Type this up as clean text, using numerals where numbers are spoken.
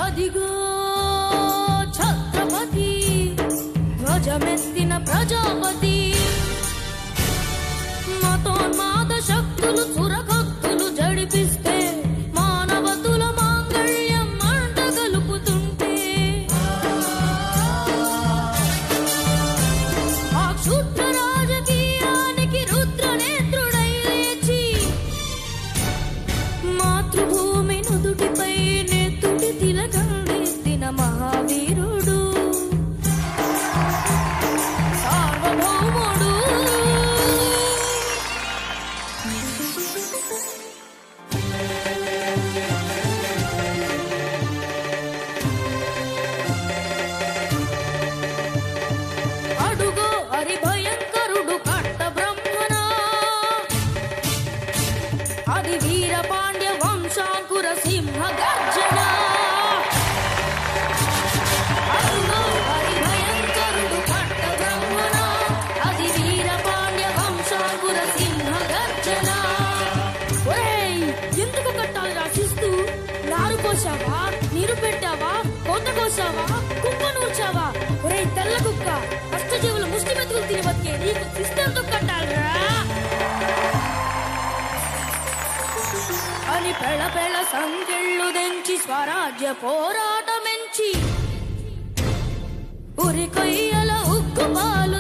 అదిగో ఛత్రపతి ధ్వజమెత్తిన ప్రజాపతి మతోన్మాద శక్తులు చురకత్తులు జడిపిస్తే మానవతుల మాంగళ్యం మంట గలుపుతుంటే ఆ క్షుద్ర రాజకీయానికి రుద్రనేత్రుడై లేచి మాతృభూమి నుదుటిపై నెత్తుటి తిలకందిన మహావీరుడు సార్వభౌముడు. అడుగో హరిభయంకరుడు కట్ట బ్రహ్మణ అది వీరపాండ్య వంశాంకుర సింహ గర్జన. అడుగో హరిభయంకరుడు కట్ట బ్రహ్మణ అది వీరపాండ్య వంశాంకుర సింహ గర్జన. ఒరేయ్, ఎందుకు కట్టాలి రాసిస్తూ? నారు కోసావా, నీరు పెట్టావా, కోత కోసావా, కుప్ప నూర్చావా? ఒరే తెల్ల కుక్క, కష్టజీవులు ముష్టి మెతుకులు తిని బతికే నీకు సిస్టంతో కట్టాలిరా అని పెళ్ళ పెళ్ళ సంకెళ్ళు దెంచి స్వరాజ్య పోరాటమెంచి ఉరి కొయ్యల ఉక్కు పాలు